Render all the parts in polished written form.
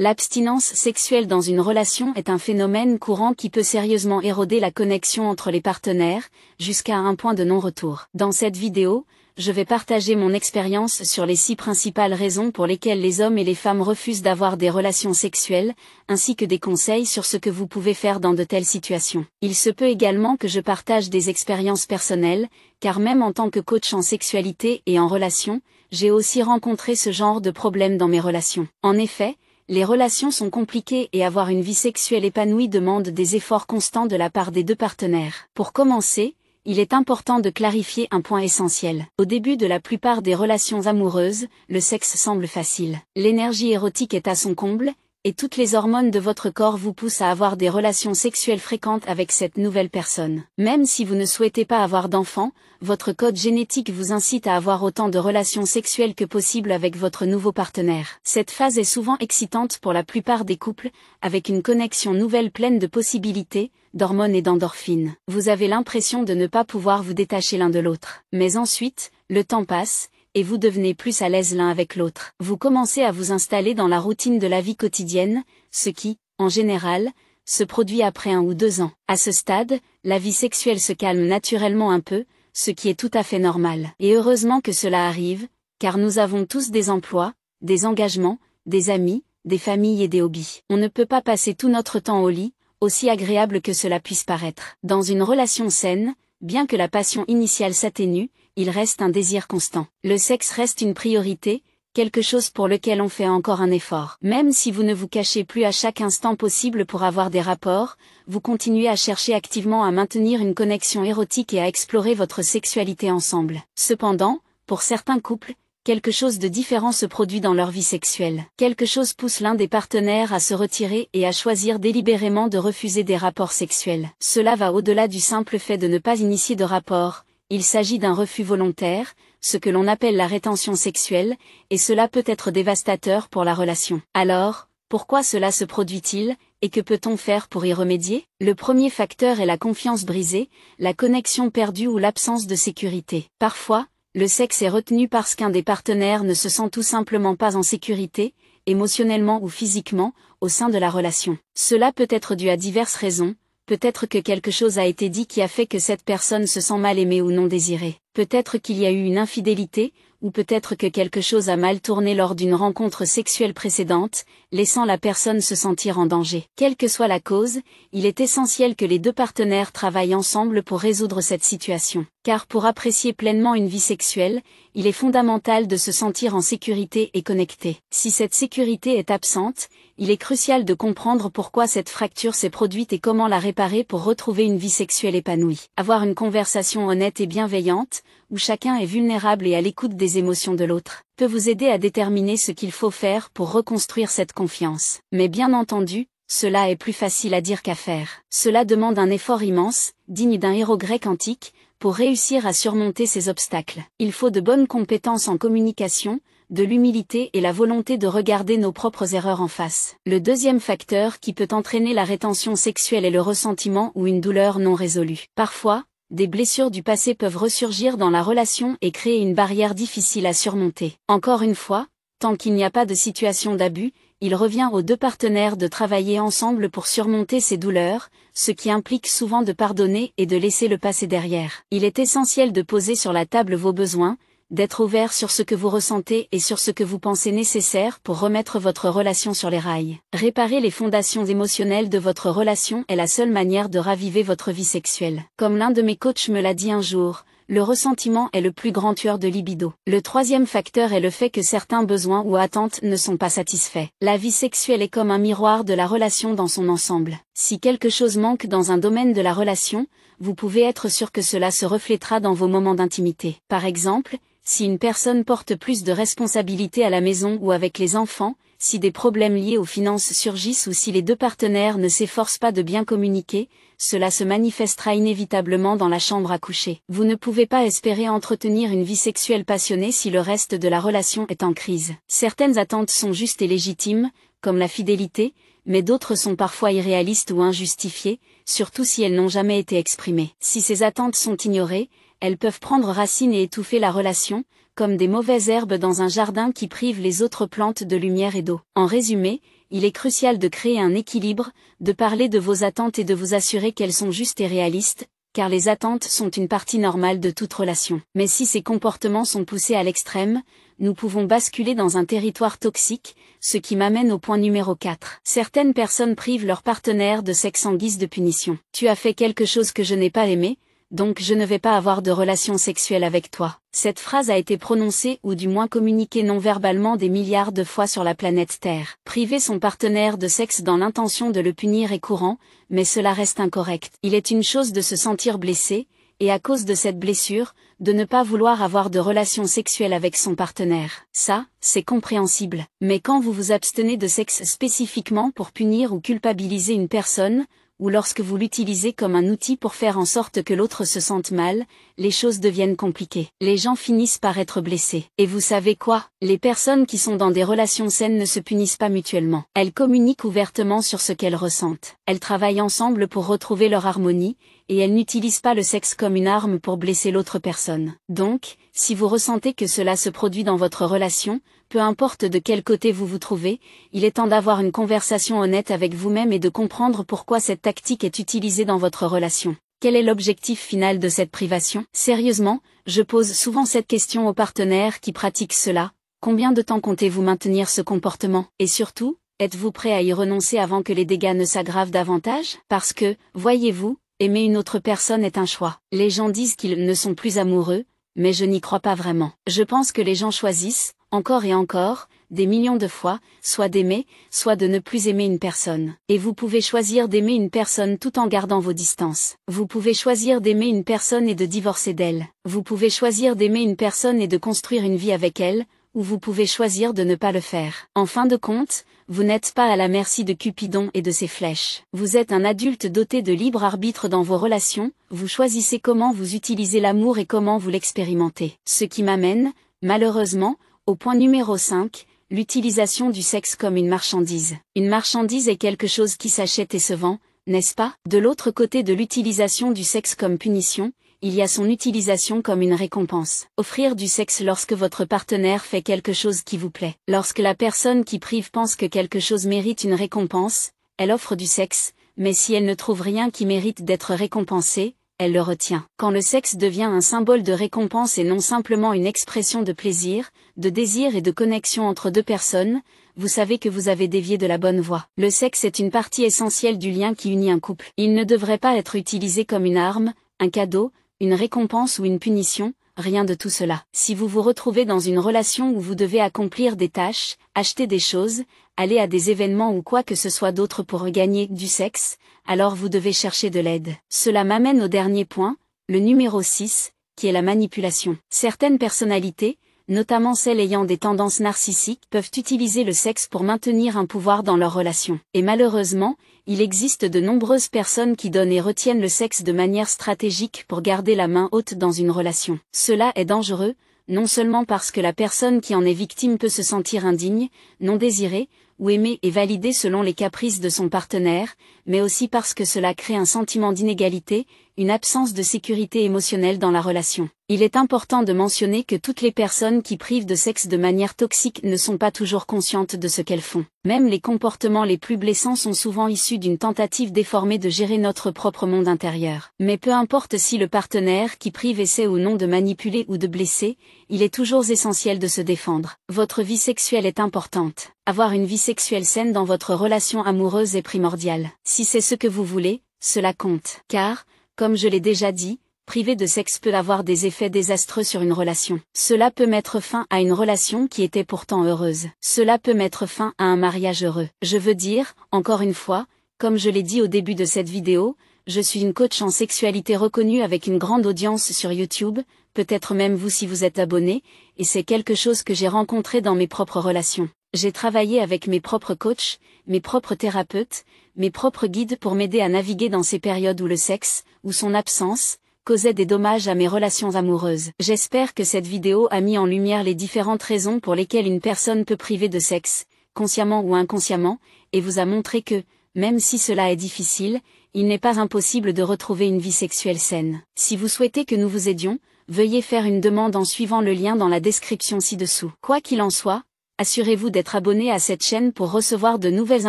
L'abstinence sexuelle dans une relation est un phénomène courant qui peut sérieusement éroder la connexion entre les partenaires, jusqu'à un point de non-retour. Dans cette vidéo, je vais partager mon expérience sur les 6 principales raisons pour lesquelles les hommes et les femmes refusent d'avoir des relations sexuelles, ainsi que des conseils sur ce que vous pouvez faire dans de telles situations. Il se peut également que je partage des expériences personnelles, car même en tant que coach en sexualité et en relation, j'ai aussi rencontré ce genre de problème dans mes relations. En effet, les relations sont compliquées et avoir une vie sexuelle épanouie demande des efforts constants de la part des 2 partenaires. Pour commencer, il est important de clarifier un point essentiel. Au début de la plupart des relations amoureuses, le sexe semble facile. L'énergie érotique est à son comble, et toutes les hormones de votre corps vous poussent à avoir des relations sexuelles fréquentes avec cette nouvelle personne. Même si vous ne souhaitez pas avoir d'enfant, votre code génétique vous incite à avoir autant de relations sexuelles que possible avec votre nouveau partenaire. Cette phase est souvent excitante pour la plupart des couples, avec une connexion nouvelle pleine de possibilités, d'hormones et d'endorphines. Vous avez l'impression de ne pas pouvoir vous détacher l'un de l'autre. Mais ensuite, le temps passe, et vous devenez plus à l'aise l'un avec l'autre. Vous commencez à vous installer dans la routine de la vie quotidienne, ce qui, en général, se produit après 1 ou 2 ans. À ce stade, la vie sexuelle se calme naturellement un peu, ce qui est tout à fait normal. Et heureusement que cela arrive, car nous avons tous des emplois, des engagements, des amis, des familles et des hobbies. On ne peut pas passer tout notre temps au lit, aussi agréable que cela puisse paraître. Dans une relation saine, bien que la passion initiale s'atténue, il reste un désir constant. Le sexe reste une priorité, quelque chose pour lequel on fait encore un effort. Même si vous ne vous cachez plus à chaque instant possible pour avoir des rapports, vous continuez à chercher activement à maintenir une connexion érotique et à explorer votre sexualité ensemble. Cependant, pour certains couples, quelque chose de différent se produit dans leur vie sexuelle. Quelque chose pousse l'un des partenaires à se retirer et à choisir délibérément de refuser des rapports sexuels. Cela va au-delà du simple fait de ne pas initier de rapport. Il s'agit d'un refus volontaire, ce que l'on appelle la rétention sexuelle, et cela peut être dévastateur pour la relation. Alors, pourquoi cela se produit-il, et que peut-on faire pour y remédier? Le premier facteur est la confiance brisée, la connexion perdue ou l'absence de sécurité. Parfois, le sexe est retenu parce qu'un des partenaires ne se sent tout simplement pas en sécurité, émotionnellement ou physiquement, au sein de la relation. Cela peut être dû à diverses raisons. Peut-être que quelque chose a été dit qui a fait que cette personne se sent mal aimée ou non désirée. Peut-être qu'il y a eu une infidélité, ou peut-être que quelque chose a mal tourné lors d'une rencontre sexuelle précédente, laissant la personne se sentir en danger. Quelle que soit la cause, il est essentiel que les 2 partenaires travaillent ensemble pour résoudre cette situation. Car pour apprécier pleinement une vie sexuelle, il est fondamental de se sentir en sécurité et connecté. Si cette sécurité est absente, il est crucial de comprendre pourquoi cette fracture s'est produite et comment la réparer pour retrouver une vie sexuelle épanouie. Avoir une conversation honnête et bienveillante, où chacun est vulnérable et à l'écoute des émotions de l'autre, peut vous aider à déterminer ce qu'il faut faire pour reconstruire cette confiance. Mais bien entendu, cela est plus facile à dire qu'à faire. Cela demande un effort immense, digne d'un héros grec antique, pour réussir à surmonter ces obstacles. Il faut de bonnes compétences en communication, de l'humilité et la volonté de regarder nos propres erreurs en face. Le deuxième facteur qui peut entraîner la rétention sexuelle est le ressentiment ou une douleur non résolue. Parfois, des blessures du passé peuvent ressurgir dans la relation et créer une barrière difficile à surmonter. Encore une fois, tant qu'il n'y a pas de situation d'abus, il revient aux 2 partenaires de travailler ensemble pour surmonter ces douleurs, ce qui implique souvent de pardonner et de laisser le passé derrière. Il est essentiel de poser sur la table vos besoins, d'être ouvert sur ce que vous ressentez et sur ce que vous pensez nécessaire pour remettre votre relation sur les rails. Réparer les fondations émotionnelles de votre relation est la seule manière de raviver votre vie sexuelle. Comme l'un de mes coachs me l'a dit un jour, le ressentiment est le plus grand tueur de libido. Le troisième facteur est le fait que certains besoins ou attentes ne sont pas satisfaits. La vie sexuelle est comme un miroir de la relation dans son ensemble. Si quelque chose manque dans un domaine de la relation, vous pouvez être sûr que cela se reflétera dans vos moments d'intimité. Par exemple, si une personne porte plus de responsabilités à la maison ou avec les enfants, si des problèmes liés aux finances surgissent ou si les 2 partenaires ne s'efforcent pas de bien communiquer, cela se manifestera inévitablement dans la chambre à coucher. Vous ne pouvez pas espérer entretenir une vie sexuelle passionnée si le reste de la relation est en crise. Certaines attentes sont justes et légitimes, comme la fidélité, mais d'autres sont parfois irréalistes ou injustifiées, surtout si elles n'ont jamais été exprimées. Si ces attentes sont ignorées, elles peuvent prendre racine et étouffer la relation, comme des mauvaises herbes dans un jardin qui privent les autres plantes de lumière et d'eau. En résumé, il est crucial de créer un équilibre, de parler de vos attentes et de vous assurer qu'elles sont justes et réalistes, car les attentes sont une partie normale de toute relation. Mais si ces comportements sont poussés à l'extrême, nous pouvons basculer dans un territoire toxique, ce qui m'amène au point numéro 4. Certaines personnes privent leur partenaire de sexe en guise de punition. Tu as fait quelque chose que je n'ai pas aimé, donc je ne vais pas avoir de relation sexuelle avec toi. Cette phrase a été prononcée ou du moins communiquée non-verbalement des milliards de fois sur la planète Terre. Priver son partenaire de sexe dans l'intention de le punir est courant, mais cela reste incorrect. Il est une chose de se sentir blessé, et à cause de cette blessure, de ne pas vouloir avoir de relation sexuelle avec son partenaire. Ça, c'est compréhensible. Mais quand vous vous abstenez de sexe spécifiquement pour punir ou culpabiliser une personne, ou lorsque vous l'utilisez comme un outil pour faire en sorte que l'autre se sente mal, les choses deviennent compliquées. Les gens finissent par être blessés. Et vous savez quoi? Les personnes qui sont dans des relations saines ne se punissent pas mutuellement. Elles communiquent ouvertement sur ce qu'elles ressentent. Elles travaillent ensemble pour retrouver leur harmonie, et elles n'utilisent pas le sexe comme une arme pour blesser l'autre personne. Donc, si vous ressentez que cela se produit dans votre relation, peu importe de quel côté vous vous trouvez, il est temps d'avoir une conversation honnête avec vous-même et de comprendre pourquoi cette tactique est utilisée dans votre relation. Quel est l'objectif final de cette privation? Sérieusement, je pose souvent cette question aux partenaires qui pratiquent cela. Combien de temps comptez-vous maintenir ce comportement? Et surtout, êtes-vous prêt à y renoncer avant que les dégâts ne s'aggravent davantage? Parce que, voyez-vous, aimer une autre personne est un choix. Les gens disent qu'ils ne sont plus amoureux, mais je n'y crois pas vraiment. Je pense que les gens choisissent, encore et encore, des millions de fois, soit d'aimer, soit de ne plus aimer une personne. Et vous pouvez choisir d'aimer une personne tout en gardant vos distances. Vous pouvez choisir d'aimer une personne et de divorcer d'elle. Vous pouvez choisir d'aimer une personne et de construire une vie avec elle, ou vous pouvez choisir de ne pas le faire. En fin de compte, vous n'êtes pas à la merci de Cupidon et de ses flèches. Vous êtes un adulte doté de libre arbitre dans vos relations, vous choisissez comment vous utilisez l'amour et comment vous l'expérimentez. Ce qui m'amène, malheureusement, au point numéro 5, l'utilisation du sexe comme une marchandise. Une marchandise est quelque chose qui s'achète et se vend, n'est-ce pas? De l'autre côté de l'utilisation du sexe comme punition, il y a son utilisation comme une récompense. Offrir du sexe lorsque votre partenaire fait quelque chose qui vous plaît. Lorsque la personne qui prive pense que quelque chose mérite une récompense, elle offre du sexe, mais si elle ne trouve rien qui mérite d'être récompensé, elle le retient. Quand le sexe devient un symbole de récompense et non simplement une expression de plaisir, de désir et de connexion entre deux personnes, vous savez que vous avez dévié de la bonne voie. Le sexe est une partie essentielle du lien qui unit un couple. Il ne devrait pas être utilisé comme une arme, un cadeau, une récompense ou une punition, rien de tout cela. Si vous vous retrouvez dans une relation où vous devez accomplir des tâches, acheter des choses, aller à des événements ou quoi que ce soit d'autre pour gagner du sexe, alors vous devez chercher de l'aide. Cela m'amène au dernier point, le numéro 6, qui est la manipulation. Certaines personnalités, notamment celles ayant des tendances narcissiques, peuvent utiliser le sexe pour maintenir un pouvoir dans leur relation. Et malheureusement, il existe de nombreuses personnes qui donnent et retiennent le sexe de manière stratégique pour garder la main haute dans une relation. Cela est dangereux, non seulement parce que la personne qui en est victime peut se sentir indigne, non désirée, ou aimée et validée selon les caprices de son partenaire, mais aussi parce que cela crée un sentiment d'inégalité, une absence de sécurité émotionnelle dans la relation. Il est important de mentionner que toutes les personnes qui privent de sexe de manière toxique ne sont pas toujours conscientes de ce qu'elles font. Même les comportements les plus blessants sont souvent issus d'une tentative déformée de gérer notre propre monde intérieur. Mais peu importe si le partenaire qui prive essaie ou non de manipuler ou de blesser, il est toujours essentiel de se défendre. Votre vie sexuelle est importante. Avoir une vie sexuelle saine dans votre relation amoureuse est primordial. Si c'est ce que vous voulez, cela compte. Car, comme je l'ai déjà dit, priver de sexe peut avoir des effets désastreux sur une relation. Cela peut mettre fin à une relation qui était pourtant heureuse. Cela peut mettre fin à un mariage heureux. Je veux dire, encore une fois, comme je l'ai dit au début de cette vidéo, je suis une coach en sexualité reconnue avec une grande audience sur YouTube, peut-être même vous si vous êtes abonné, et c'est quelque chose que j'ai rencontré dans mes propres relations. J'ai travaillé avec mes propres coachs, mes propres thérapeutes, mes propres guides pour m'aider à naviguer dans ces périodes où le sexe, ou son absence, causait des dommages à mes relations amoureuses. J'espère que cette vidéo a mis en lumière les différentes raisons pour lesquelles une personne peut priver de sexe, consciemment ou inconsciemment, et vous a montré que, même si cela est difficile, il n'est pas impossible de retrouver une vie sexuelle saine. Si vous souhaitez que nous vous aidions, veuillez faire une demande en suivant le lien dans la description ci-dessous. Quoi qu'il en soit, Assurez-vous d'être abonné à cette chaîne pour recevoir de nouvelles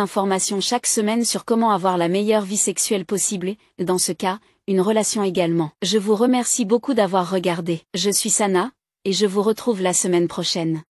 informations chaque semaine sur comment avoir la meilleure vie sexuelle possible et, dans ce cas, une relation également. Je vous remercie beaucoup d'avoir regardé. Je suis Sana, et je vous retrouve la semaine prochaine.